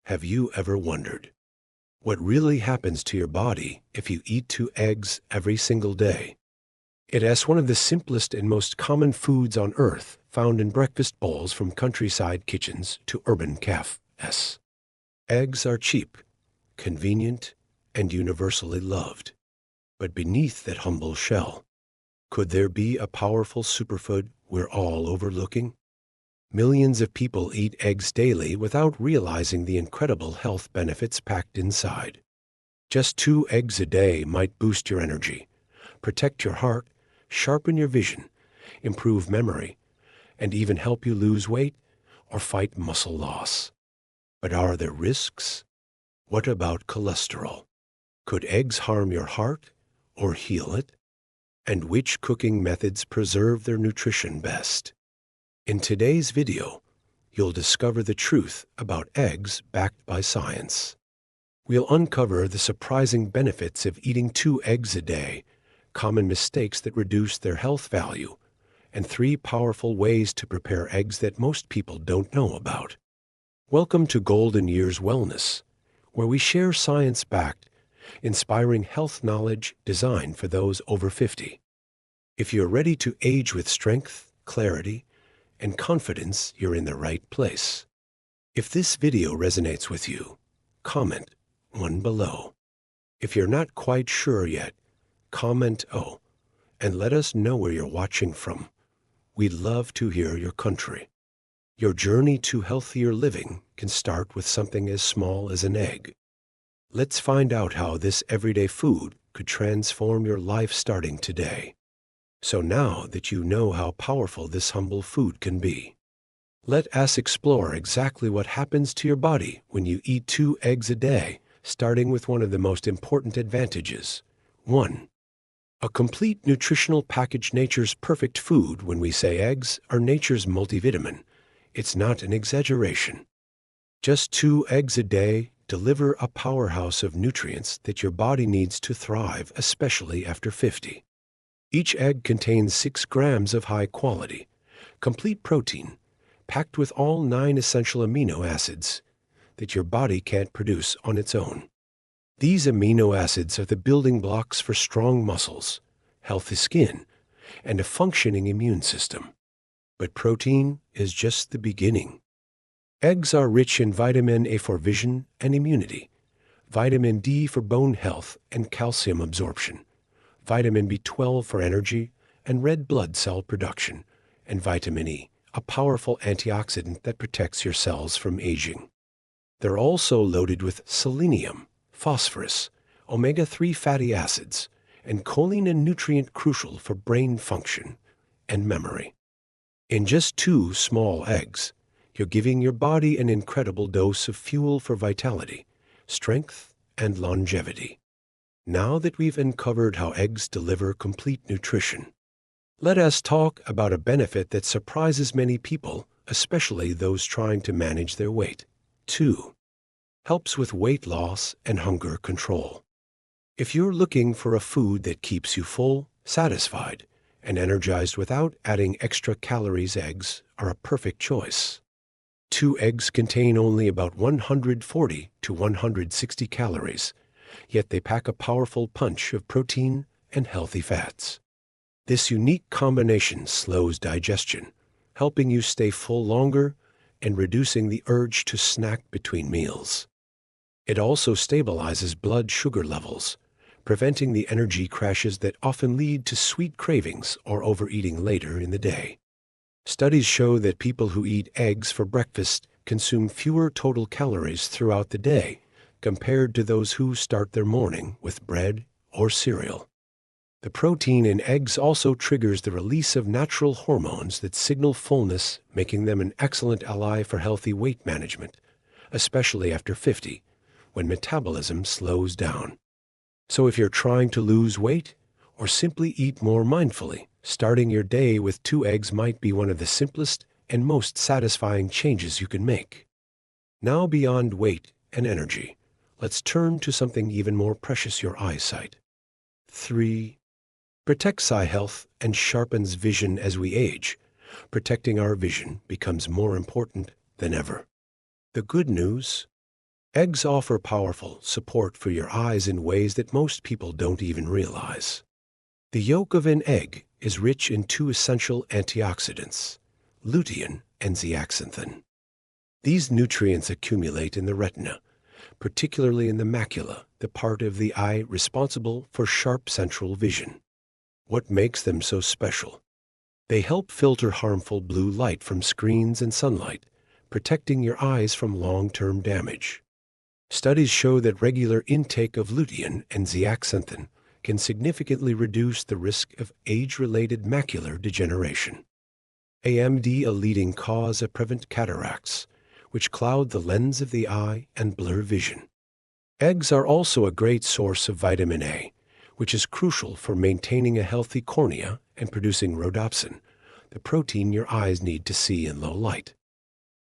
Have you ever wondered what really happens to your body if you eat 2 eggs every single day? It is one of the simplest and most common foods on earth, found in breakfast bowls from countryside kitchens to urban cafes. Eggs are cheap, convenient, and universally loved. But beneath that humble shell, could there be a powerful superfood we're all overlooking? Millions of people eat eggs daily without realizing the incredible health benefits packed inside. Just 2 eggs a day might boost your energy, protect your heart, sharpen your vision, improve memory, and even help you lose weight or fight muscle loss. But are there risks? What about cholesterol? Could eggs harm your heart or heal it? And which cooking methods preserve their nutrition best? In today's video, you'll discover the truth about eggs backed by science. We'll uncover the surprising benefits of eating 2 eggs a day, common mistakes that reduce their health value, and 3 powerful ways to prepare eggs that most people don't know about. Welcome to Golden Years Wellness, where we share science-backed, inspiring health knowledge designed for those over 50. If you're ready to age with strength, clarity, and confidence, you're in the right place. If this video resonates with you, comment 1 below. If you're not quite sure yet, comment "Oh" and let us know where you're watching from. We'd love to hear your country. Your journey to healthier living can start with something as small as an egg. Let's find out how this everyday food could transform your life starting today. So now that you know how powerful this humble food can be, let us explore exactly what happens to your body when you eat 2 eggs a day, starting with one of the most important advantages. 1. A complete nutritional package. Nature's perfect food. When we say eggs are nature's multivitamin, it's not an exaggeration. Just 2 eggs a day deliver a powerhouse of nutrients that your body needs to thrive, especially after 50. Each egg contains 6 grams of high-quality, complete protein, packed with all 9 essential amino acids that your body can't produce on its own. These amino acids are the building blocks for strong muscles, healthy skin, and a functioning immune system. But protein is just the beginning. Eggs are rich in vitamin A for vision and immunity, vitamin D for bone health and calcium absorption, vitamin B12 for energy and red blood cell production, and vitamin E, a powerful antioxidant that protects your cells from aging. They're also loaded with selenium, phosphorus, omega-3 fatty acids, and choline, a nutrient crucial for brain function and memory. In just 2 small eggs, you're giving your body an incredible dose of fuel for vitality, strength, and longevity. Now that we've uncovered how eggs deliver complete nutrition, let us talk about a benefit that surprises many people, especially those trying to manage their weight. 2. Helps with weight loss and hunger control. If you're looking for a food that keeps you full, satisfied, and energized without adding extra calories, eggs are a perfect choice. 2 eggs contain only about 140 to 160 calories, yet they pack a powerful punch of protein and healthy fats. This unique combination slows digestion, helping you stay full longer and reducing the urge to snack between meals. It also stabilizes blood sugar levels, preventing the energy crashes that often lead to sweet cravings or overeating later in the day. Studies show that people who eat eggs for breakfast consume fewer total calories throughout the day compared to those who start their morning with bread or cereal. The protein in eggs also triggers the release of natural hormones that signal fullness, making them an excellent ally for healthy weight management, especially after 50, when metabolism slows down. So if you're trying to lose weight or simply eat more mindfully, starting your day with 2 eggs might be one of the simplest and most satisfying changes you can make. Now, beyond weight and energy, let's turn to something even more precious: your eyesight. 3. Protects eye health and sharpens vision. As we age, protecting our vision becomes more important than ever. The good news: Eggs offer powerful support for your eyes in ways that most people don't even realize. The yolk of an egg is rich in two essential antioxidants, lutein and zeaxanthin. These nutrients accumulate in the retina, particularly in the macula, the part of the eye responsible for sharp central vision. What makes them so special? They help filter harmful blue light from screens and sunlight, protecting your eyes from long-term damage. Studies show that regular intake of lutein and zeaxanthin can significantly reduce the risk of age-related macular degeneration. AMD, a leading cause of prevent cataracts, which cloud the lens of the eye and blur vision. Eggs are also a great source of vitamin A, which is crucial for maintaining a healthy cornea and producing rhodopsin, the protein your eyes need to see in low light.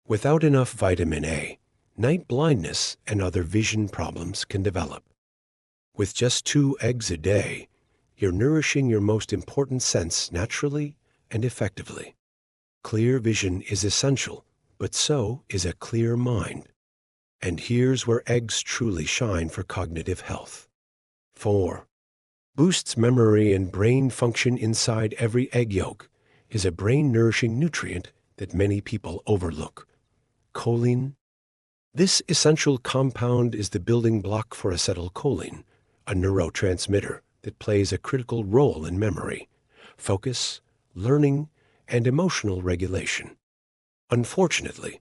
Without enough vitamin A, night blindness and other vision problems can develop. With just 2 eggs a day, you're nourishing your most important sense naturally and effectively. Clear vision is essential, but so is a clear mind. And here's where eggs truly shine for cognitive health. 4. Boosts memory and brain function. Inside every egg yolk is a brain-nourishing nutrient that many people overlook: choline. This essential compound is the building block for acetylcholine, a neurotransmitter that plays a critical role in memory, focus, learning, and emotional regulation. Unfortunately,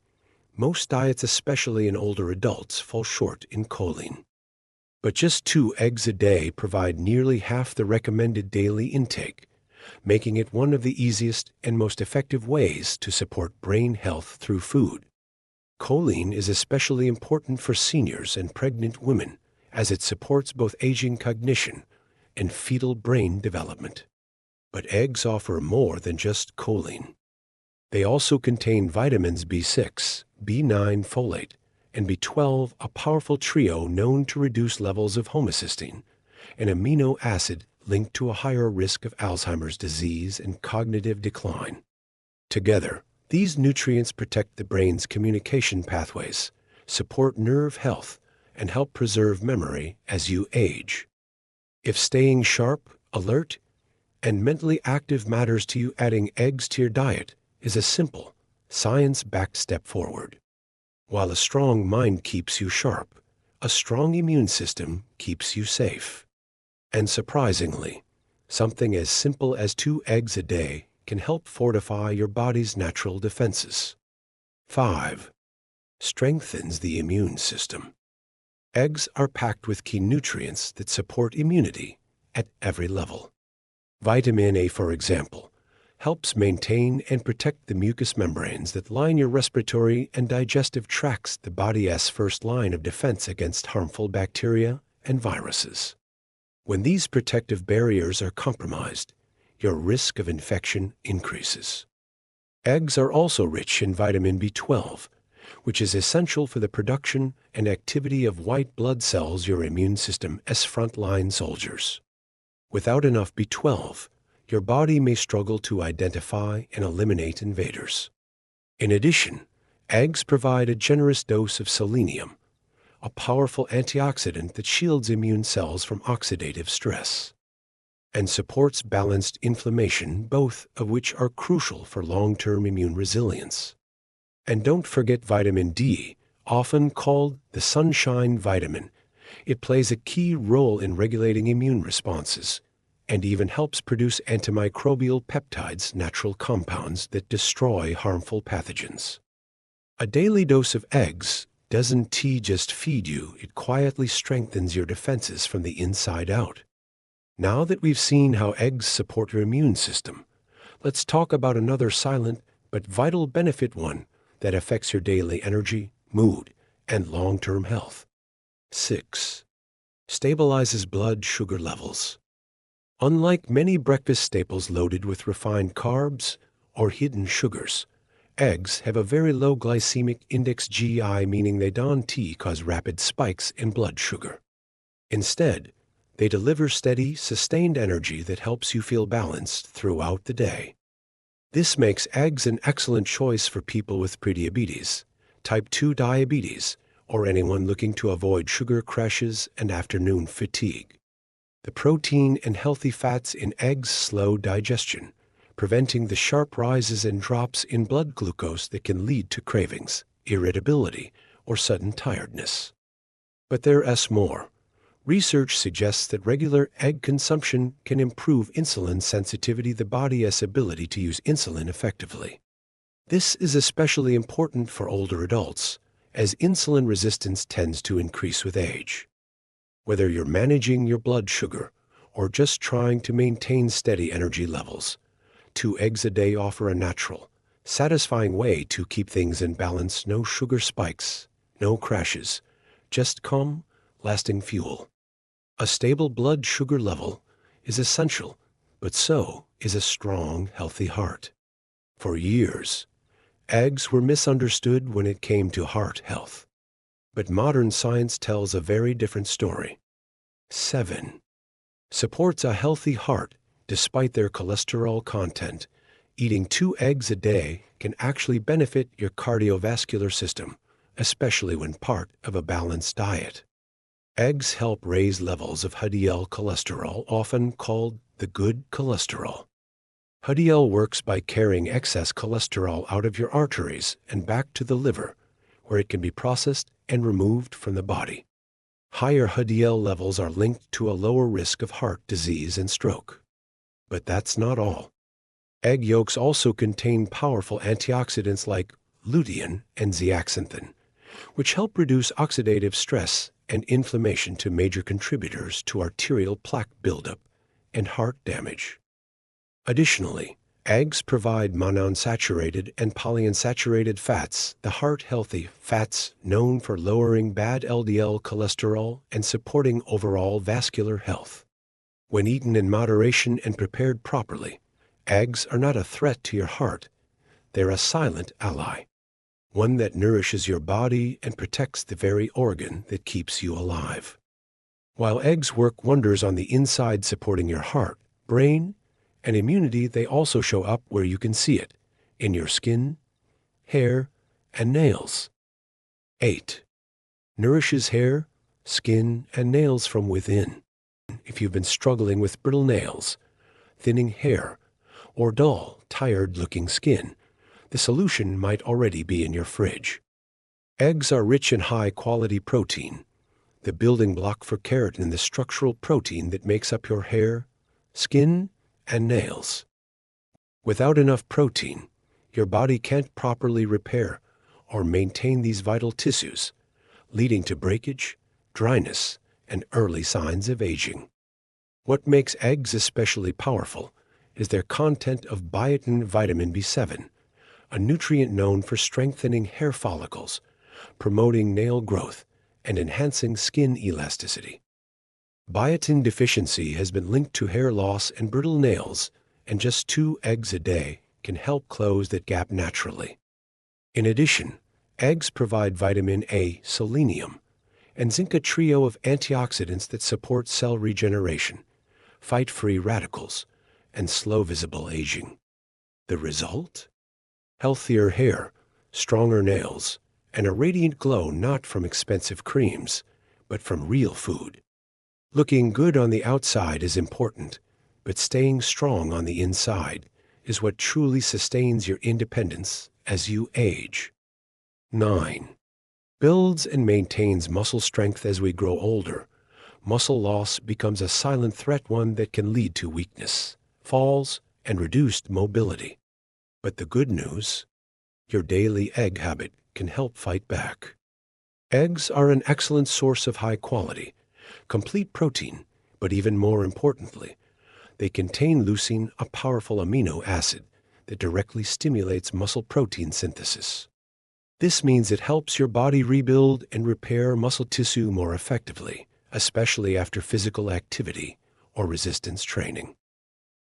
most diets, especially in older adults, fall short in choline. But just 2 eggs a day provide nearly half the recommended daily intake, making it one of the easiest and most effective ways to support brain health through food. Choline is especially important for seniors and pregnant women, as it supports both aging cognition and fetal brain development. But eggs offer more than just choline. They also contain vitamins B6, B9, folate, and B12, a powerful trio known to reduce levels of homocysteine, an amino acid linked to a higher risk of Alzheimer's disease and cognitive decline. Together, these nutrients protect the brain's communication pathways, support nerve health, and help preserve memory as you age. If staying sharp, alert, and mentally active matters to you, adding eggs to your diet is a simple, science-backed step forward. While a strong mind keeps you sharp, a strong immune system keeps you safe. And surprisingly, something as simple as 2 eggs a day can help fortify your body's natural defenses. 5. Strengthens the immune system. Eggs are packed with key nutrients that support immunity at every level. Vitamin A, for example, helps maintain and protect the mucous membranes that line your respiratory and digestive tracts, the body's first line of defense against harmful bacteria and viruses. When these protective barriers are compromised, your risk of infection increases. Eggs are also rich in vitamin B12, which is essential for the production and activity of white blood cells, your immune system's frontline soldiers. Without enough B12, your body may struggle to identify and eliminate invaders. In addition, eggs provide a generous dose of selenium, a powerful antioxidant that shields immune cells from oxidative stress and supports balanced inflammation, both of which are crucial for long-term immune resilience. And don't forget vitamin D, often called the sunshine vitamin. It plays a key role in regulating immune responses and even helps produce antimicrobial peptides, natural compounds that destroy harmful pathogens. A daily dose of eggs doesn't just feed you, it quietly strengthens your defenses from the inside out. Now that we've seen how eggs support your immune system, let's talk about another silent but vital benefit, one that affects your daily energy, mood, and long-term health. 6. Stabilizes blood sugar levels. Unlike many breakfast staples loaded with refined carbs or hidden sugars, eggs have a very low glycemic index (GI), meaning they don't cause rapid spikes in blood sugar. Instead, they deliver steady, sustained energy that helps you feel balanced throughout the day. This makes eggs an excellent choice for people with prediabetes, type 2 diabetes, or anyone looking to avoid sugar crashes and afternoon fatigue. The protein and healthy fats in eggs slow digestion, preventing the sharp rises and drops in blood glucose that can lead to cravings, irritability, or sudden tiredness. But there's more. Research suggests that regular egg consumption can improve insulin sensitivity, the body's ability to use insulin effectively. This is especially important for older adults, as insulin resistance tends to increase with age. Whether you're managing your blood sugar or just trying to maintain steady energy levels, 2 eggs a day offer a natural, satisfying way to keep things in balance. No sugar spikes, no crashes, just calm, lasting fuel. A stable blood sugar level is essential, but so is a strong, healthy heart. For years, eggs were misunderstood when it came to heart health. But modern science tells a very different story. 7. Supports a healthy heart despite their cholesterol content. Eating 2 eggs a day can actually benefit your cardiovascular system, especially when part of a balanced diet. Eggs help raise levels of HDL cholesterol, often called the good cholesterol. HDL works by carrying excess cholesterol out of your arteries and back to the liver, where it can be processed and removed from the body. Higher HDL levels are linked to a lower risk of heart disease and stroke. But that's not all. Egg yolks also contain powerful antioxidants like lutein and zeaxanthin, which help reduce oxidative stress and inflammation, to major contributors to arterial plaque buildup and heart damage. Additionally, eggs provide monounsaturated and polyunsaturated fats, the heart-healthy fats known for lowering bad LDL cholesterol and supporting overall vascular health. When eaten in moderation and prepared properly, eggs are not a threat to your heart. They're a silent ally, one that nourishes your body and protects the very organ that keeps you alive. While eggs work wonders on the inside, supporting your heart, brain, and immunity, they also show up where you can see it, in your skin, hair, and nails. 8. Nourishes hair, skin, and nails from within. If you've been struggling with brittle nails, thinning hair, or dull, tired-looking skin, the solution might already be in your fridge. Eggs are rich in high-quality protein, the building block for keratin, the structural protein that makes up your hair, skin, and nails. Without enough protein, your body can't properly repair or maintain these vital tissues, leading to breakage, dryness, and early signs of aging. What makes eggs especially powerful is their content of biotin, vitamin B7, a nutrient known for strengthening hair follicles, promoting nail growth, and enhancing skin elasticity. Biotin deficiency has been linked to hair loss and brittle nails, and just 2 eggs a day can help close that gap naturally. In addition, eggs provide vitamin A, selenium, and zinc, a trio of antioxidants that support cell regeneration, fight free radicals, and slow visible aging. The result? Healthier hair, stronger nails, and a radiant glow, not from expensive creams, but from real food. Looking good on the outside is important, but staying strong on the inside is what truly sustains your independence as you age. 9. Builds and maintains muscle strength. As we grow older, muscle loss becomes a silent threat, one that can lead to weakness, falls, and reduced mobility. But the good news? Your daily egg habit can help fight back. Eggs are an excellent source of high-quality, complete protein, but even more importantly, they contain leucine, a powerful amino acid that directly stimulates muscle protein synthesis. This means it helps your body rebuild and repair muscle tissue more effectively, especially after physical activity or resistance training.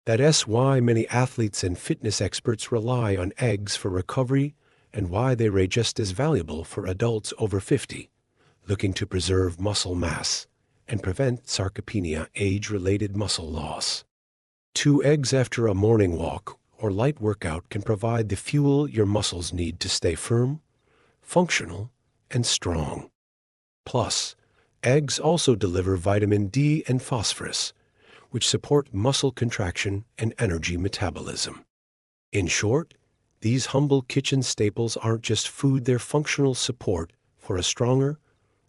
That's why many athletes and fitness experts rely on eggs for recovery, and why they are just as valuable for adults over 50, looking to preserve muscle mass and prevent sarcopenia, age-related muscle loss. 2 eggs after a morning walk or light workout can provide the fuel your muscles need to stay firm, functional, and strong. Plus, eggs also deliver vitamin D and phosphorus, which support muscle contraction and energy metabolism. In short, these humble kitchen staples aren't just food, they're functional support for a stronger,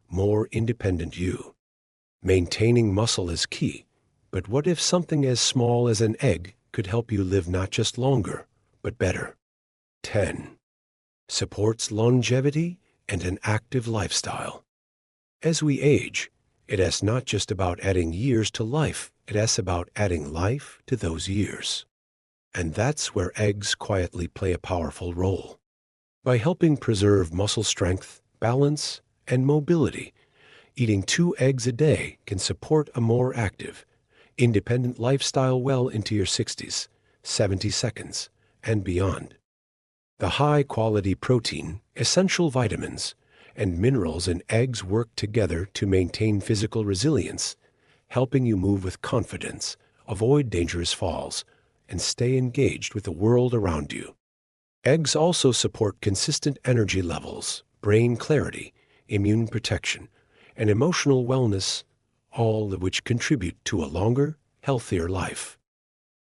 more independent you. Maintaining muscle is key, but what if something as small as an egg could help you live not just longer, but better? 10. Supports longevity and an active lifestyle. As we age, it is not just about adding years to life, it is about adding life to those years. And that's where eggs quietly play a powerful role. By helping preserve muscle strength, balance, and mobility, eating 2 eggs a day can support a more active, independent lifestyle well into your 60s, 70s, and beyond. The high-quality protein, essential vitamins, and minerals in eggs work together to maintain physical resilience, helping you move with confidence, avoid dangerous falls, and stay engaged with the world around you. Eggs also support consistent energy levels, brain clarity, immune protection, and emotional wellness, all of which contribute to a longer, healthier life.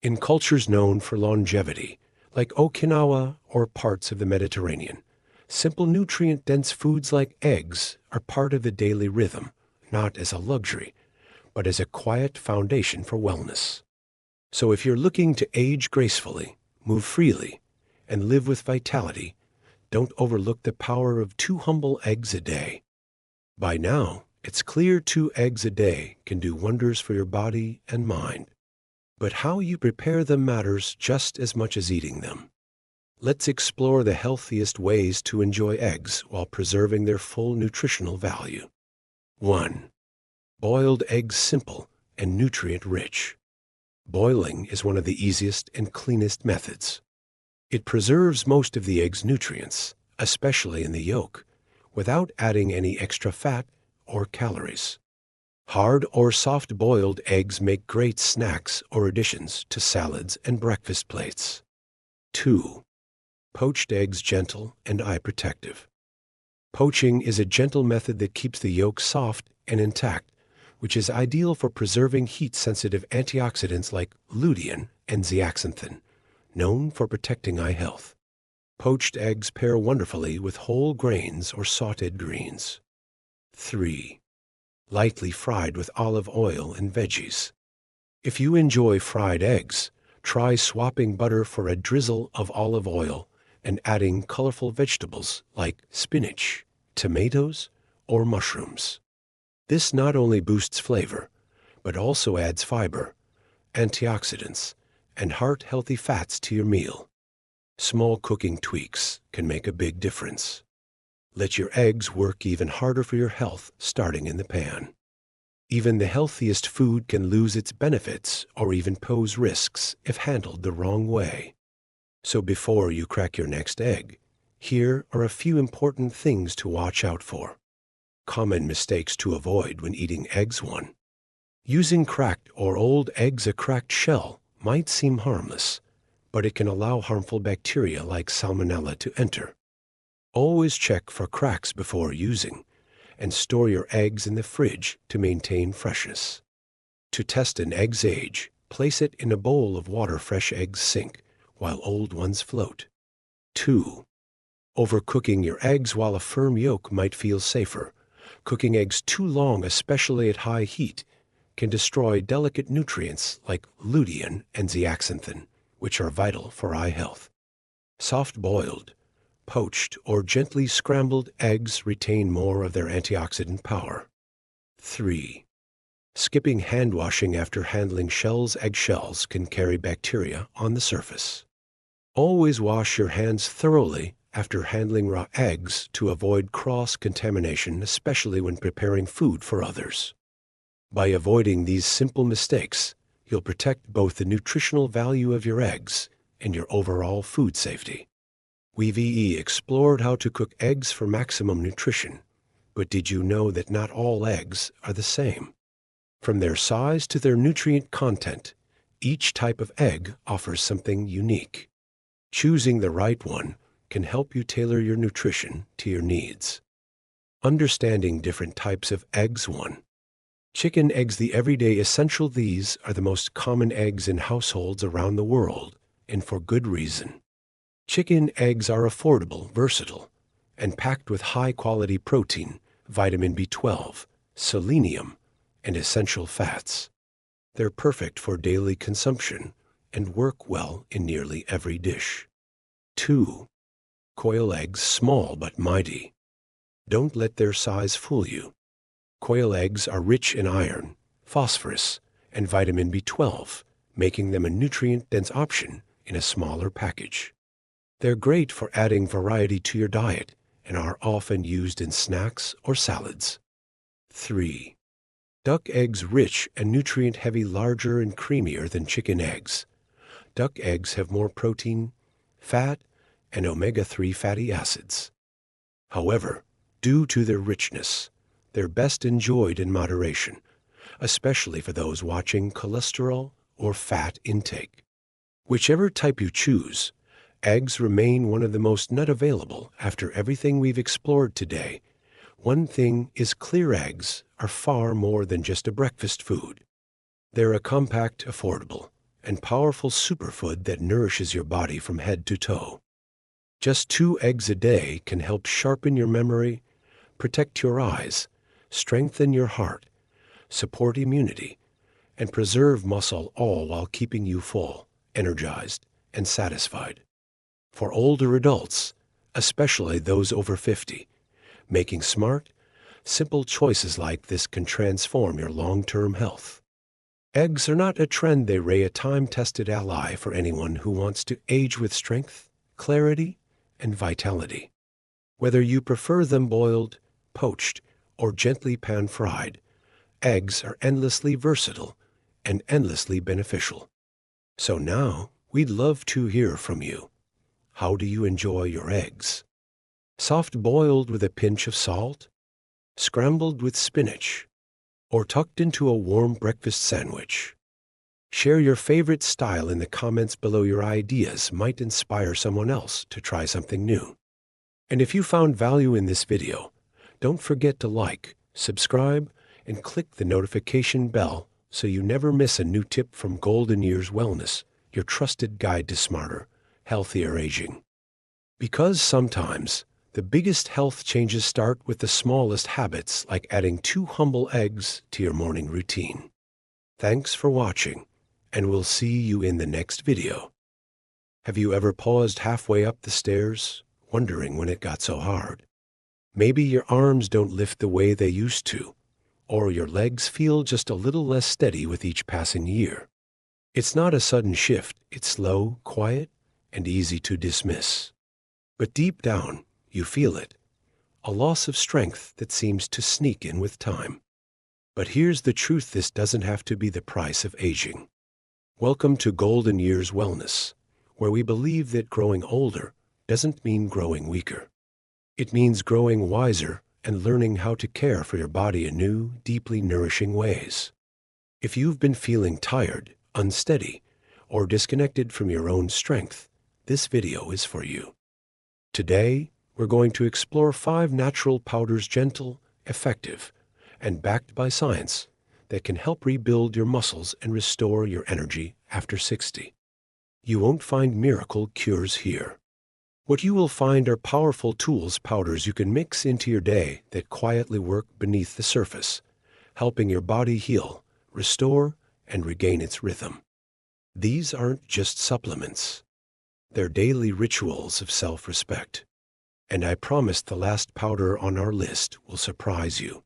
In cultures known for longevity, like Okinawa or parts of the Mediterranean, simple nutrient-dense foods like eggs are part of the daily rhythm, not as a luxury, but as a quiet foundation for wellness. So if you're looking to age gracefully, move freely, and live with vitality, don't overlook the power of 2 humble eggs a day. By now, it's clear 2 eggs a day can do wonders for your body and mind. But how you prepare them matters just as much as eating them. Let's explore the healthiest ways to enjoy eggs while preserving their full nutritional value. 1. Boiled eggs, simple and nutrient-rich. Boiling is one of the easiest and cleanest methods. It preserves most of the egg's nutrients, especially in the yolk, without adding any extra fat or calories. Hard or soft-boiled eggs make great snacks or additions to salads and breakfast plates. 2. Poached eggs, gentle and eye protective. Poaching is a gentle method that keeps the yolk soft and intact, which is ideal for preserving heat-sensitive antioxidants like lutein and zeaxanthin, known for protecting eye health. Poached eggs pair wonderfully with whole grains or sautéed greens. 3. Lightly fried with olive oil and veggies. If you enjoy fried eggs, try swapping butter for a drizzle of olive oil and adding colorful vegetables like spinach, tomatoes, or mushrooms. This not only boosts flavor, but also adds fiber, antioxidants, and heart-healthy fats to your meal. Small cooking tweaks can make a big difference. Let your eggs work even harder for your health starting in the pan. Even the healthiest food can lose its benefits or even pose risks if handled the wrong way. So before you crack your next egg, here are a few important things to watch out for. Common mistakes to avoid when eating eggs. 1. Using cracked or old eggs. A cracked shell might seem harmless, but it can allow harmful bacteria like salmonella to enter. Always check for cracks before using, and store your eggs in the fridge to maintain freshness. To test an egg's age, place it in a bowl of water. Fresh eggs sink, while old ones float. 2. Overcooking your eggs. While a firm yolk might feel safer, cooking eggs too long, especially at high heat, can destroy delicate nutrients like lutein and zeaxanthin, which are vital for eye health. Soft-boiled, poached, or gently scrambled eggs retain more of their antioxidant power. 3. Skipping hand washing after handling shells. Eggshells can carry bacteria on the surface. Always wash your hands thoroughly after handling raw eggs to avoid cross-contamination, especially when preparing food for others. By avoiding these simple mistakes, you'll protect both the nutritional value of your eggs and your overall food safety. We've explored how to cook eggs for maximum nutrition, but did you know that not all eggs are the same? From their size to their nutrient content, each type of egg offers something unique. Choosing the right one can help you tailor your nutrition to your needs. Understanding different types of eggs. 1. Chicken eggs, the everyday essential. These are the most common eggs in households around the world, and for good reason. Chicken eggs are affordable, versatile, and packed with high-quality protein, vitamin B12, selenium, and essential fats. They're perfect for daily consumption and work well in nearly every dish. 2. Quail eggs, small but mighty. Don't let their size fool you. Quail eggs are rich in iron, phosphorus, and vitamin B12, making them a nutrient-dense option in a smaller package. They're great for adding variety to your diet and are often used in snacks or salads. 3. Duck eggs, rich and nutrient-heavy, larger and creamier than chicken eggs. Duck eggs have more protein, fat, and omega-3 fatty acids. However, due to their richness, they're best enjoyed in moderation, especially for those watching cholesterol or fat intake. Whichever type you choose, eggs remain one of the most nut available. After everything we've explored today, one thing is clear: eggs are far more than just a breakfast food. They're a compact, affordable, and powerful superfood that nourishes your body from head to toe. Just 2 eggs a day can help sharpen your memory, protect your eyes, strengthen your heart, support immunity, and preserve muscle, all while keeping you full, energized, and satisfied. For older adults, especially those over 50, making smart, simple choices like this can transform your long-term health. Eggs are not a trend, they're a time-tested ally for anyone who wants to age with strength, clarity, and vitality. Whether you prefer them boiled, poached, or gently pan-fried, eggs are endlessly versatile and endlessly beneficial. So now, we'd love to hear from you. How do you enjoy your eggs? Soft-boiled with a pinch of salt? Scrambled with spinach? Or tucked into a warm breakfast sandwich? Share your favorite style in the comments below. Your ideas might inspire someone else to try something new. And if you found value in this video, don't forget to like, subscribe, and click the notification bell so you never miss a new tip from Golden Years Wellness, your trusted guide to smarter, healthier aging. Because sometimes the biggest health changes start with the smallest habits, like adding 2 humble eggs to your morning routine. Thanks for watching, and we'll see you in the next video. Have you ever paused halfway up the stairs, wondering when it got so hard? Maybe your arms don't lift the way they used to, or your legs feel just a little less steady with each passing year. It's not a sudden shift, it's slow, quiet, and easy to dismiss. But deep down, you feel it, a loss of strength that seems to sneak in with time. But here's the truth: this doesn't have to be the price of aging. Welcome to Golden Years Wellness, where we believe that growing older doesn't mean growing weaker. It means growing wiser and learning how to care for your body in new, deeply nourishing ways. If you've been feeling tired, unsteady, or disconnected from your own strength, this video is for you. Today, we're going to explore 5 natural powders, gentle, effective, and backed by science, that can help rebuild your muscles and restore your energy after 60. You won't find miracle cures here. What you will find are powerful tools, powders you can mix into your day that quietly work beneath the surface, helping your body heal, restore, and regain its rhythm. These aren't just supplements. They're daily rituals of self-respect. And I promise the last powder on our list will surprise you.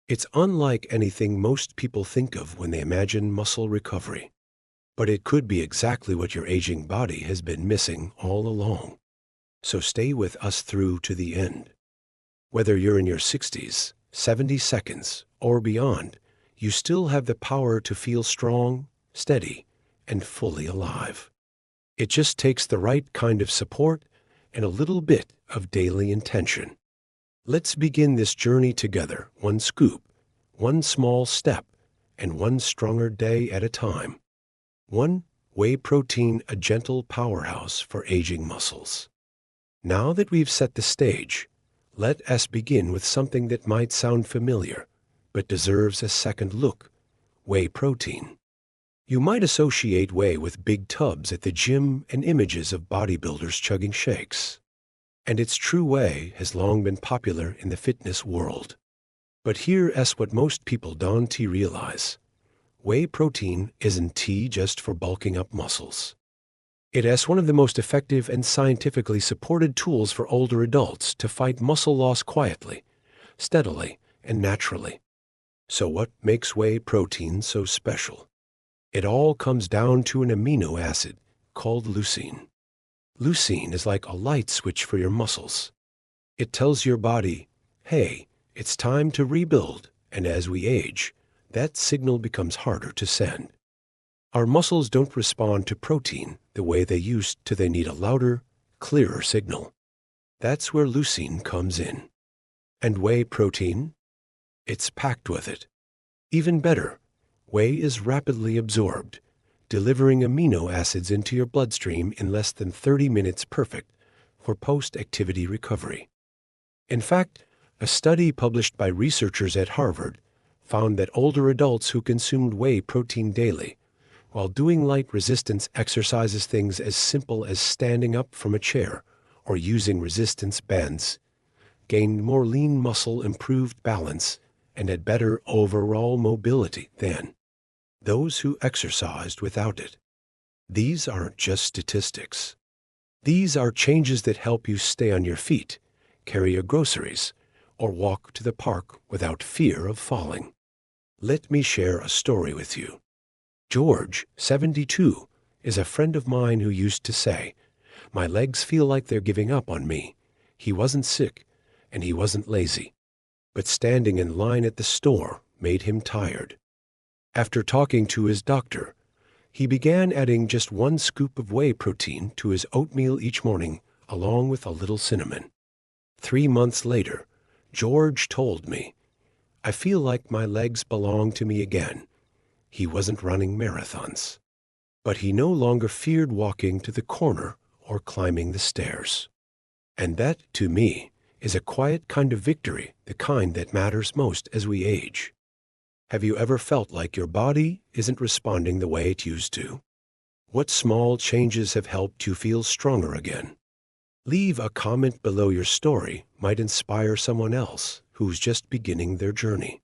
It's unlike anything most people think of when they imagine muscle recovery. But it could be exactly what your aging body has been missing all along. So stay with us through to the end. Whether you're in your 60s, 70 seconds, or beyond, you still have the power to feel strong, steady, and fully alive. It just takes the right kind of support and a little bit of daily intention. Let's begin this journey together, one scoop, one small step, and one stronger day at a time. 1. Whey protein, a gentle powerhouse for aging muscles. Now that we've set the stage, Let us begin with something that might sound familiar, but deserves a second look: whey protein. You might associate whey with big tubs at the gym and images of bodybuilders chugging shakes. And its true whey has long been popular in the fitness world. But here's what most people don't realize. Whey protein isn't tea just for bulking up muscles. It is one of the most effective and scientifically supported tools for older adults to fight muscle loss quietly, steadily, and naturally. So what makes whey protein so special? It all comes down to an amino acid called leucine. Leucine is like a light switch for your muscles. It tells your body, hey, it's time to rebuild, and as we age, that signal becomes harder to send. Our muscles don't respond to protein the way they used to. They need a louder, clearer signal. That's where leucine comes in. And whey protein? It's packed with it. Even better, whey is rapidly absorbed, delivering amino acids into your bloodstream in less than 30 minutes, perfect for post-activity recovery. In fact, a study published by researchers at Harvard found that older adults who consumed whey protein daily, while doing light resistance exercises, things as simple as standing up from a chair or using resistance bands, gained more lean muscle, improved balance, and had better overall mobility than those who exercised without it. These aren't just statistics. These are changes that help you stay on your feet, carry your groceries, or walk to the park without fear of falling. Let me share a story with you. George, 72, is a friend of mine who used to say, "My legs feel like they're giving up on me." He wasn't sick, and he wasn't lazy, but standing in line at the store made him tired. After talking to his doctor, he began adding just 1 scoop of whey protein to his oatmeal each morning, along with a little cinnamon. 3 months later, George told me, "I feel like my legs belong to me again." He wasn't running marathons, but he no longer feared walking to the corner or climbing the stairs. And that, to me, is a quiet kind of victory, the kind that matters most as we age. Have you ever felt like your body isn't responding the way it used to? What small changes have helped you feel stronger again? Leave a comment below. Your story might inspire someone else who's just beginning their journey.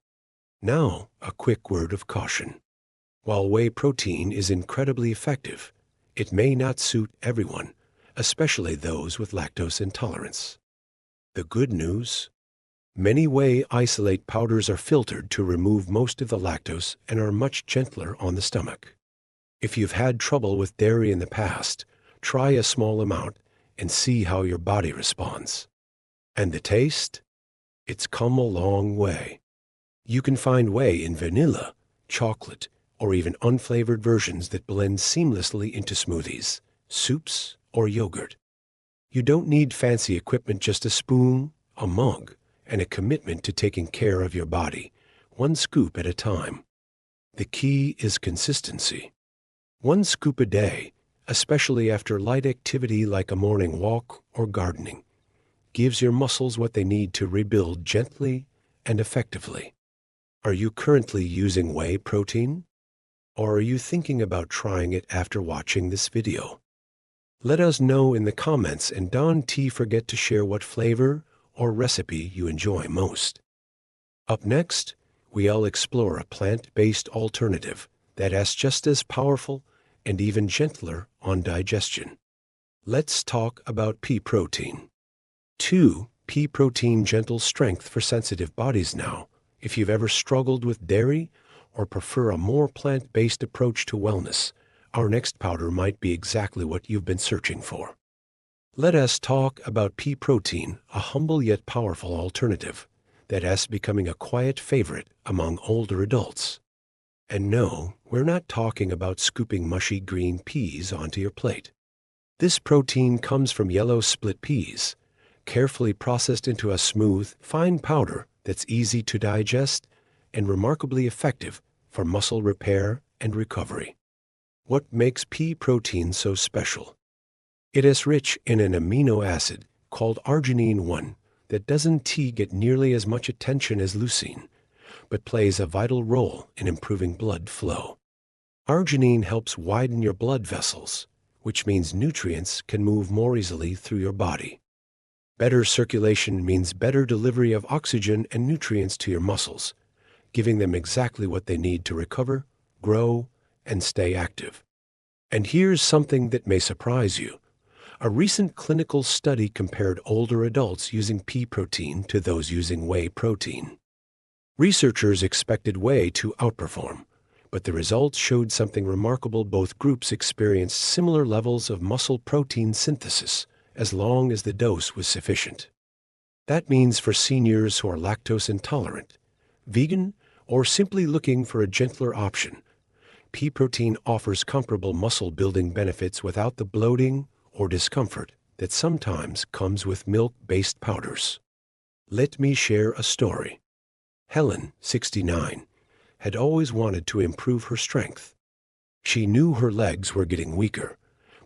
Now, a quick word of caution. While whey protein is incredibly effective, it may not suit everyone, especially those with lactose intolerance. The good news? Many whey isolate powders are filtered to remove most of the lactose and are much gentler on the stomach. If you've had trouble with dairy in the past, try a small amount and see how your body responds. And the taste? It's come a long way. You can find whey in vanilla, chocolate, or even unflavored versions that blend seamlessly into smoothies, soups, or yogurt. You don't need fancy equipment, just a spoon, a mug, and a commitment to taking care of your body, 1 scoop at a time. The key is consistency. 1 scoop a day, especially after light activity like a morning walk or gardening, gives your muscles what they need to rebuild gently and effectively. Are you currently using whey protein? Or are you thinking about trying it after watching this video? Let us know in the comments, and don't forget to share what flavor or recipe you enjoy most. Up next, we'll explore a plant-based alternative that is just as powerful and even gentler on digestion. Let's talk about pea protein. 2. Pea protein, gentle strength for sensitive bodies. Now, if you've ever struggled with dairy or prefer a more plant-based approach to wellness, our next powder might be exactly what you've been searching for. Let us talk about pea protein, a humble yet powerful alternative that is becoming a quiet favorite among older adults. And no, we're not talking about scooping mushy green peas onto your plate. This protein comes from yellow split peas, carefully processed into a smooth, fine powder that's easy to digest and remarkably effective for muscle repair and recovery. What makes pea protein so special? It is rich in an amino acid called arginine 1 that doesn't get nearly as much attention as leucine, but plays a vital role in improving blood flow. Arginine helps widen your blood vessels, which means nutrients can move more easily through your body. Better circulation means better delivery of oxygen and nutrients to your muscles, giving them exactly what they need to recover, grow, and stay active. And here's something that may surprise you. A recent clinical study compared older adults using pea protein to those using whey protein. Researchers expected whey to outperform, but the results showed something remarkable. Both groups experienced similar levels of muscle protein synthesis as long as the dose was sufficient. That means for seniors who are lactose intolerant, vegan, or simply looking for a gentler option, pea protein offers comparable muscle-building benefits without the bloating or discomfort that sometimes comes with milk-based powders. Let me share a story. Helen, 69, had always wanted to improve her strength. She knew her legs were getting weaker,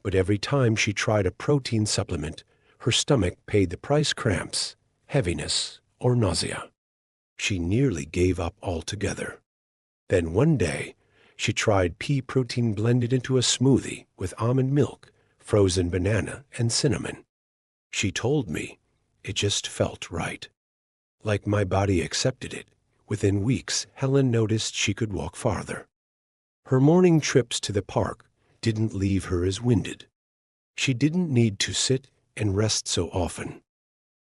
but every time she tried a protein supplement, her stomach paid the price: cramps, heaviness, or nausea. She nearly gave up altogether. Then one day, she tried pea protein blended into a smoothie with almond milk, frozen banana, and cinnamon. She told me it just felt right. Like my body accepted it. Within weeks, Helen noticed she could walk farther. Her morning trips to the park didn't leave her as winded. She didn't need to sit and rest so often.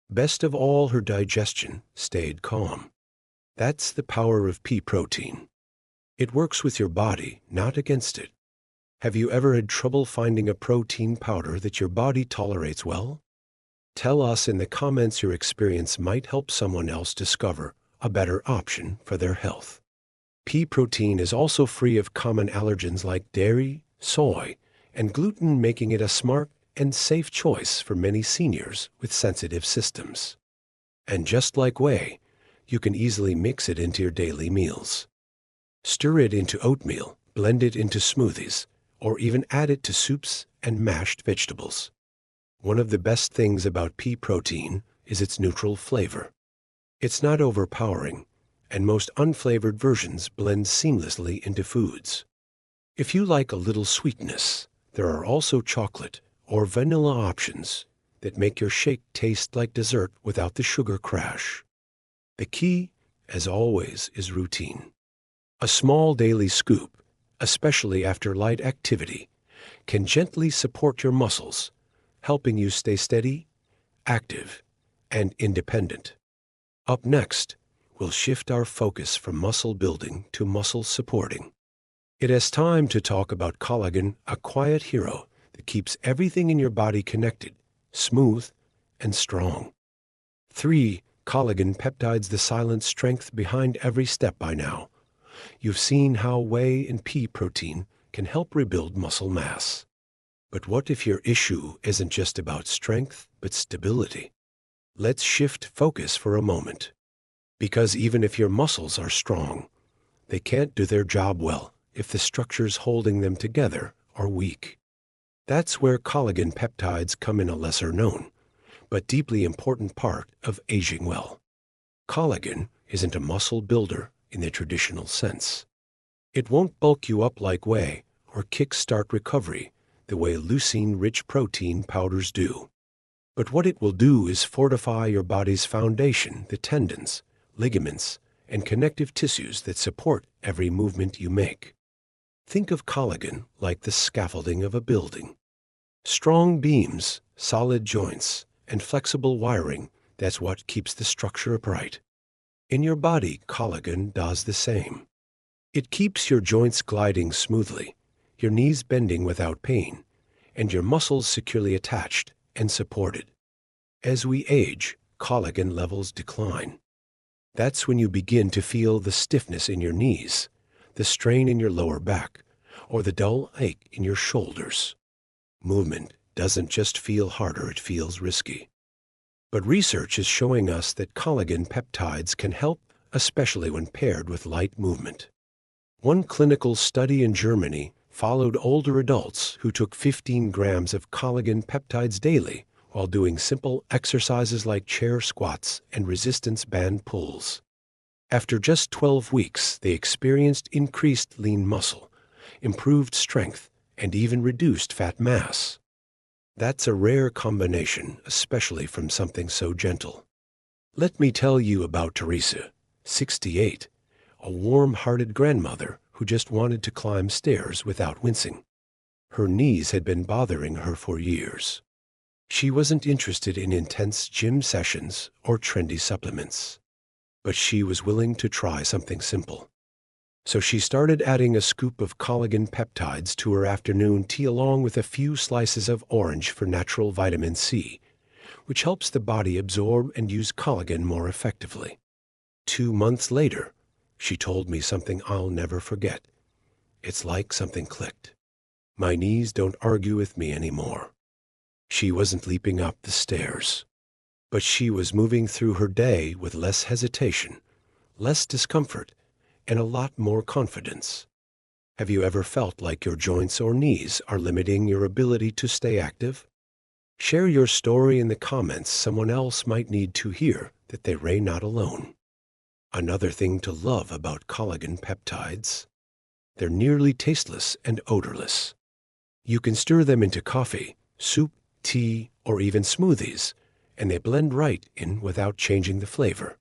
Best of all, her digestion stayed calm. That's the power of pea protein. It works with your body, not against it. Have you ever had trouble finding a protein powder that your body tolerates well? Tell us in the comments. Your experience might help someone else discover a better option for their health. Pea protein is also free of common allergens like dairy, soy, and gluten, making it a smart and safe choice for many seniors with sensitive systems. And just like whey, you can easily mix it into your daily meals. Stir it into oatmeal, blend it into smoothies, or even add it to soups and mashed vegetables. One of the best things about pea protein is its neutral flavor. It's not overpowering, and most unflavored versions blend seamlessly into foods. If you like a little sweetness, there are also chocolate or vanilla options that make your shake taste like dessert without the sugar crash. The key, as always, is routine. A small daily scoop, especially after light activity, can gently support your muscles, helping you stay steady, active, and independent. Up next, we'll shift our focus from muscle building to muscle supporting. It is time to talk about collagen, a quiet hero that keeps everything in your body connected, smooth, and strong. 3. Collagen peptides, the silent strength behind every step. By now, you've seen how whey and pea protein can help rebuild muscle mass. But what if your issue isn't just about strength, but stability? Let's shift focus for a moment. Because even if your muscles are strong, they can't do their job well if the structures holding them together are weak. That's where collagen peptides come in, a lesser known, but deeply important part of aging well. Collagen isn't a muscle builder in the traditional sense. It won't bulk you up like whey or kickstart recovery the way leucine-rich protein powders do. But what it will do is fortify your body's foundation, the tendons, ligaments, and connective tissues that support every movement you make. Think of collagen like the scaffolding of a building. Strong beams, solid joints, and flexible wiring, that's what keeps the structure upright. In your body, collagen does the same. It keeps your joints gliding smoothly, your knees bending without pain, and your muscles securely attached and supported. As we age, collagen levels decline. That's when you begin to feel the stiffness in your knees, the strain in your lower back, or the dull ache in your shoulders. Movement doesn't just feel harder, it feels risky. But research is showing us that collagen peptides can help, especially when paired with light movement. One clinical study in Germany followed older adults who took 15 grams of collagen peptides daily while doing simple exercises like chair squats and resistance band pulls. After just 12 weeks, they experienced increased lean muscle, improved strength, and even reduced fat mass. That's a rare combination, especially from something so gentle. Let me tell you about Teresa, 68, a warm-hearted grandmother who just wanted to climb stairs without wincing. Her knees had been bothering her for years. She wasn't interested in intense gym sessions or trendy supplements, but she was willing to try something simple. So she started adding a scoop of collagen peptides to her afternoon tea along with a few slices of orange for natural vitamin C, which helps the body absorb and use collagen more effectively. 2 months later, she told me something I'll never forget. It's like something clicked. My knees don't argue with me anymore. She wasn't leaping up the stairs, but she was moving through her day with less hesitation, less discomfort, and a lot more confidence. Have you ever felt like your joints or knees are limiting your ability to stay active? Share your story in the comments. Someone else might need to hear that they're not alone. Another thing to love about collagen peptides: they're nearly tasteless and odorless. You can stir them into coffee, soup, tea, or even smoothies, and they blend right in without changing the flavor.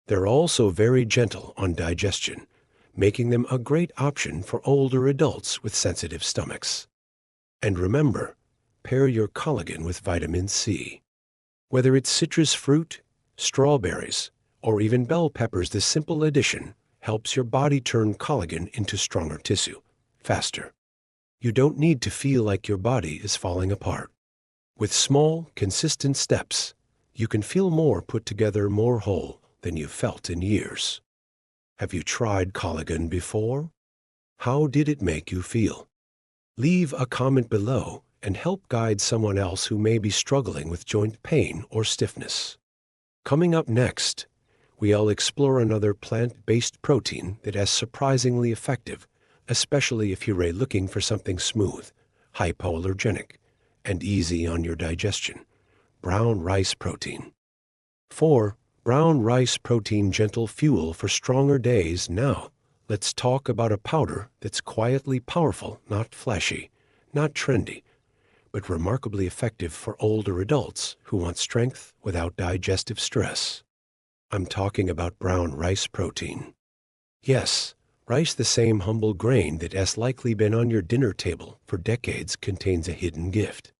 They're also very gentle on digestion, making them a great option for older adults with sensitive stomachs. And remember, pair your collagen with vitamin C. Whether it's citrus fruit, strawberries, or even bell peppers, this simple addition helps your body turn collagen into stronger tissue faster. You don't need to feel like your body is falling apart. With small, consistent steps, you can feel more put together, more whole than you've felt in years. Have you tried collagen before? How did it make you feel? Leave a comment below and help guide someone else who may be struggling with joint pain or stiffness. Coming up next, we'll explore another plant-based protein that is surprisingly effective, especially if you're looking for something smooth, hypoallergenic, and easy on your digestion: brown rice protein. 4. Brown rice protein, gentle fuel for stronger days. Now, let's talk about a powder that's quietly powerful, not flashy, not trendy, but remarkably effective for older adults who want strength without digestive stress. I'm talking about brown rice protein. Yes, rice, the same humble grain that has likely been on your dinner table for decades, contains a hidden gift.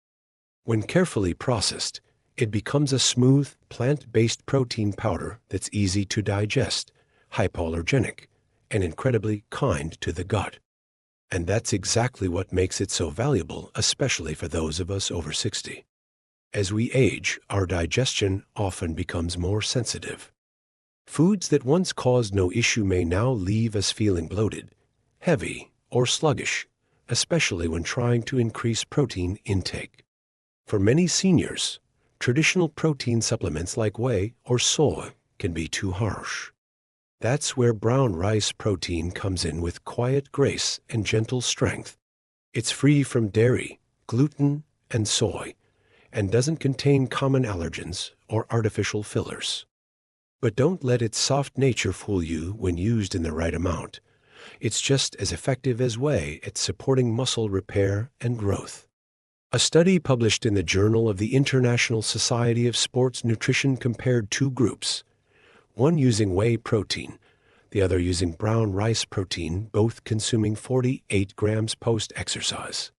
When carefully processed, it becomes a smooth, plant-based protein powder that's easy to digest, hypoallergenic, and incredibly kind to the gut. And that's exactly what makes it so valuable, especially for those of us over 60. As we age, our digestion often becomes more sensitive. Foods that once caused no issue may now leave us feeling bloated, heavy, or sluggish, especially when trying to increase protein intake. For many seniors, traditional protein supplements like whey or soy can be too harsh. That's where brown rice protein comes in with quiet grace and gentle strength. It's free from dairy, gluten, and soy, and doesn't contain common allergens or artificial fillers. But don't let its soft nature fool you. When used in the right amount, it's just as effective as whey at supporting muscle repair and growth. A study published in the Journal of the International Society of Sports Nutrition compared two groups, one using whey protein, the other using brown rice protein, both consuming 48 grams post-exercise.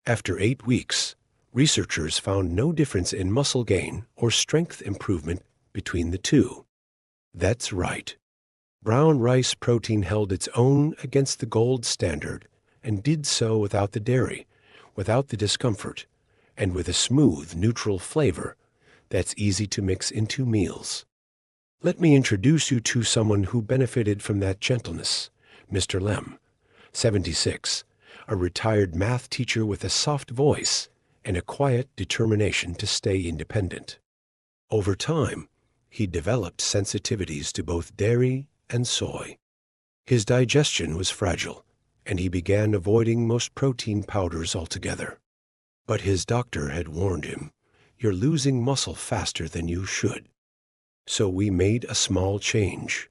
After 8 weeks, researchers found no difference in muscle gain or strength improvement between the two. That's right. Brown rice protein held its own against the gold standard, and did so without the dairy, without the discomfort, and with a smooth, neutral flavor that's easy to mix into meals. Let me introduce you to someone who benefited from that gentleness: Mr. Lem, 76, a retired math teacher with a soft voice and a quiet determination to stay independent. Over time, he developed sensitivities to both dairy and soy. His digestion was fragile, and he began avoiding most protein powders altogether. But his doctor had warned him, you're losing muscle faster than you should. So we made a small change.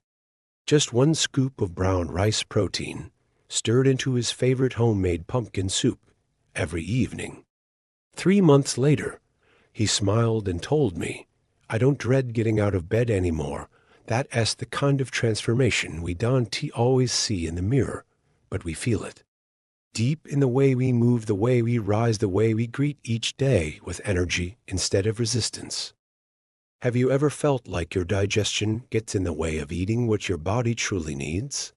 Just 1 scoop of brown rice protein, stirred into his favorite homemade pumpkin soup every evening. 3 months later, he smiled and told me, "I don't dread getting out of bed anymore. That's the kind of transformation we don't always see in the mirror, but we feel it. Deep in the way we move, the way we rise, the way we greet each day with energy instead of resistance." Have you ever felt like your digestion gets in the way of eating what your body truly needs?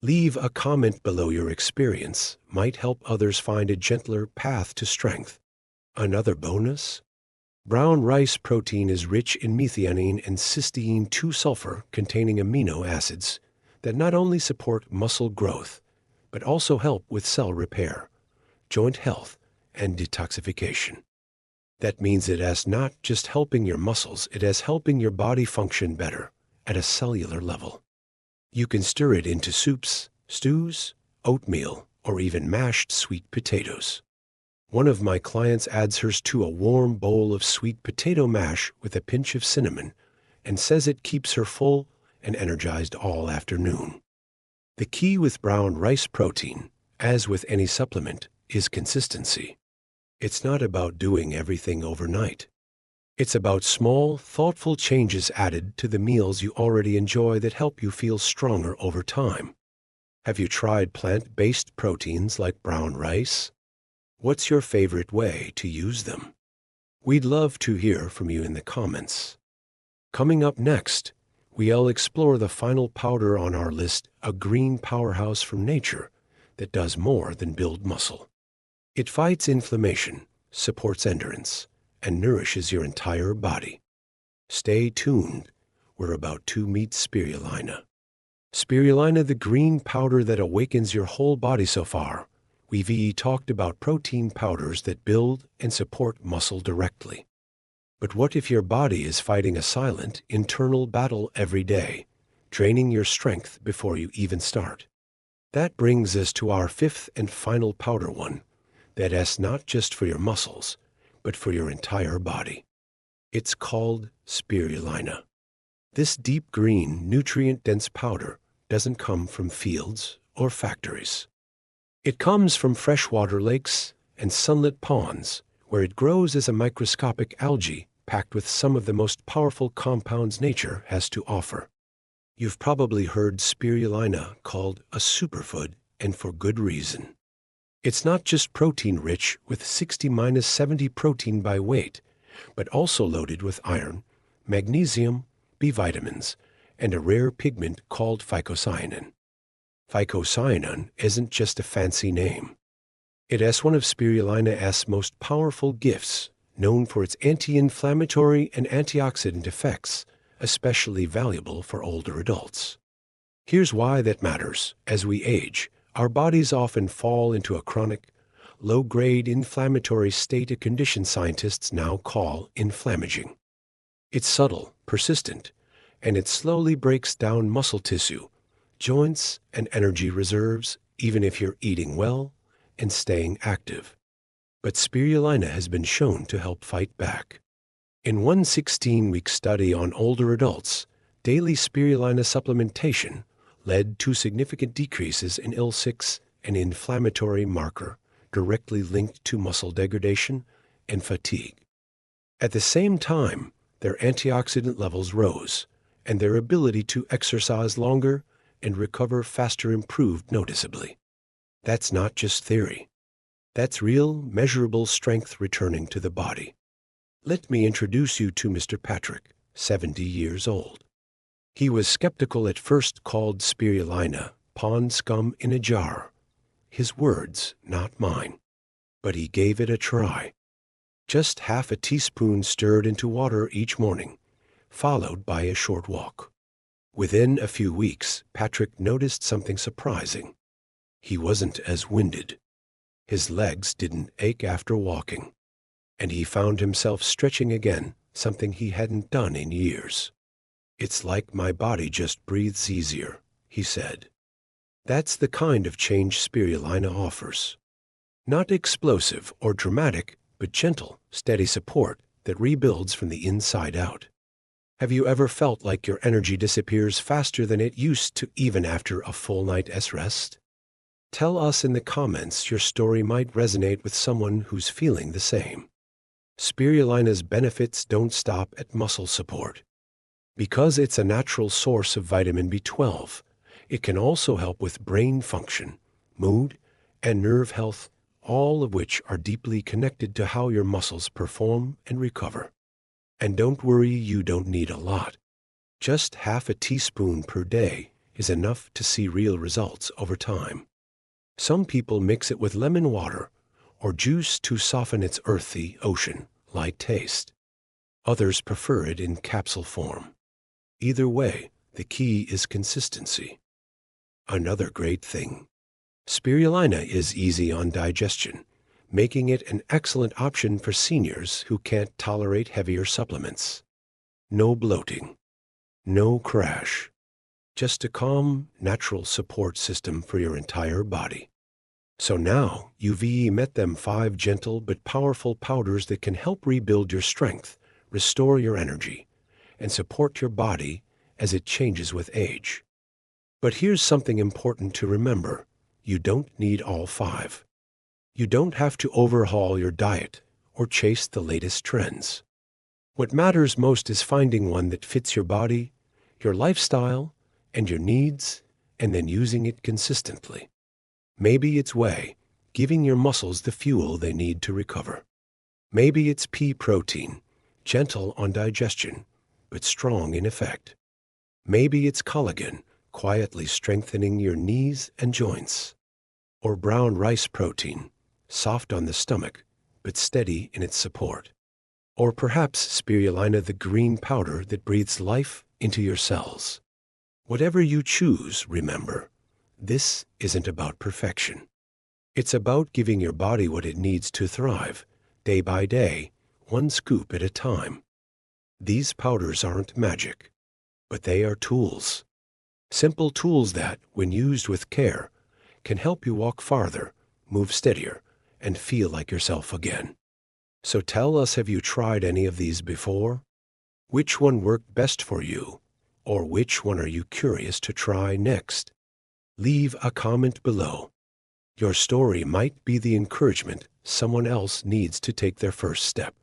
Leave a comment below. Your experience might help others find a gentler path to strength. Another bonus? Brown rice protein is rich in methionine and cysteine 2-sulfur containing amino acids that not only support muscle growth, but also help with cell repair, joint health, and detoxification. That means it is not just helping your muscles, it is helping your body function better at a cellular level. You can stir it into soups, stews, oatmeal, or even mashed sweet potatoes. One of my clients adds hers to a warm bowl of sweet potato mash with a pinch of cinnamon and says it keeps her full and energized all afternoon. The key with brown rice protein, as with any supplement, is consistency. It's not about doing everything overnight. It's about small, thoughtful changes added to the meals you already enjoy that help you feel stronger over time. Have you tried plant-based proteins like brown rice? What's your favorite way to use them? We'd love to hear from you in the comments. Coming up next, we'll explore the final powder on our list, a green powerhouse from nature that does more than build muscle. It fights inflammation, supports endurance, and nourishes your entire body. Stay tuned. We're about to meet spirulina. Spirulina, the green powder that awakens your whole body. So far, we've talked about protein powders that build and support muscle directly. But what if your body is fighting a silent, internal battle every day, draining your strength before you even start? That brings us to our 5th and final powder one. That is not just for your muscles, but for your entire body. It's called spirulina. This deep green, nutrient-dense powder doesn't come from fields or factories. It comes from freshwater lakes and sunlit ponds, where it grows as a microscopic algae packed with some of the most powerful compounds nature has to offer. You've probably heard spirulina called a superfood, and for good reason. It's not just protein-rich with 60-70 protein by weight, but also loaded with iron, magnesium, B vitamins, and a rare pigment called phycocyanin. Phycocyanin isn't just a fancy name. It is one of spirulina's most powerful gifts, known for its anti-inflammatory and antioxidant effects, especially valuable for older adults. Here's why that matters. As we age, our bodies often fall into a chronic, low-grade inflammatory state, a condition scientists now call inflammaging. It's subtle, persistent, and it slowly breaks down muscle tissue, joints, and energy reserves, even if you're eating well and staying active. But spirulina has been shown to help fight back. In one 16-week study on older adults, daily spirulina supplementation led to significant decreases in IL-6, an inflammatory marker directly linked to muscle degradation and fatigue. At the same time, their antioxidant levels rose, and their ability to exercise longer and recover faster improved noticeably. That's not just theory. That's real, measurable strength returning to the body. Let me introduce you to Mr. Patrick, 70 years old. He was skeptical at first, called spirulina pond scum in a jar. His words, not mine. But he gave it a try. Just half a teaspoon stirred into water each morning, followed by a short walk. Within a few weeks, Patrick noticed something surprising. He wasn't as winded. His legs didn't ache after walking, and he found himself stretching again, something he hadn't done in years. "It's like my body just breathes easier," he said. That's the kind of change spirulina offers. Not explosive or dramatic, but gentle, steady support that rebuilds from the inside out. Have you ever felt like your energy disappears faster than it used to even after a full night's rest? Tell us in the comments. Your story might resonate with someone who's feeling the same. Spirulina's benefits don't stop at muscle support. Because it's a natural source of vitamin B12, it can also help with brain function, mood, and nerve health, all of which are deeply connected to how your muscles perform and recover. And don't worry, you don't need a lot. Just half a teaspoon per day is enough to see real results over time. Some people mix it with lemon water or juice to soften its earthy, ocean-like taste. Others prefer it in capsule form. Either way, the key is consistency. Another great thing, spirulina is easy on digestion, making it an excellent option for seniors who can't tolerate heavier supplements. No bloating, no crash, just a calm, natural support system for your entire body. So now you've met them 5 gentle but powerful powders that can help rebuild your strength, restore your energy, and support your body as it changes with age. But here's something important to remember. You don't need all 5. You don't have to overhaul your diet or chase the latest trends. What matters most is finding one that fits your body, your lifestyle, and your needs, and then using it consistently. Maybe it's whey, giving your muscles the fuel they need to recover. Maybe it's pea protein, gentle on digestion, but strong in effect. Maybe it's collagen, quietly strengthening your knees and joints. Or brown rice protein, soft on the stomach, but steady in its support. Or perhaps spirulina, the green powder that breathes life into your cells. Whatever you choose, remember, this isn't about perfection. It's about giving your body what it needs to thrive, day by day, one scoop at a time. These powders aren't magic, but they are tools. Simple tools that, when used with care, can help you walk farther, move steadier, and feel like yourself again. So tell us, have you tried any of these before? Which one worked best for you? Or which one are you curious to try next? Leave a comment below. Your story might be the encouragement someone else needs to take their first step.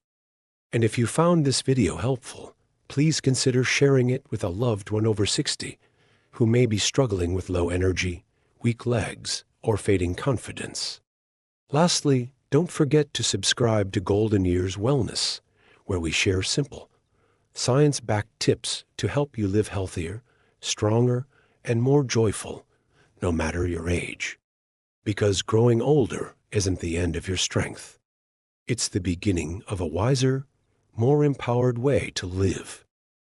And if you found this video helpful, please consider sharing it with a loved one over 60 who may be struggling with low energy, weak legs, or fading confidence. Lastly, don't forget to subscribe to Golden Years Wellness, where we share simple, science-backed tips to help you live healthier, stronger, and more joyful, no matter your age. Because growing older isn't the end of your strength. It's the beginning of a wiser, more empowered way to live.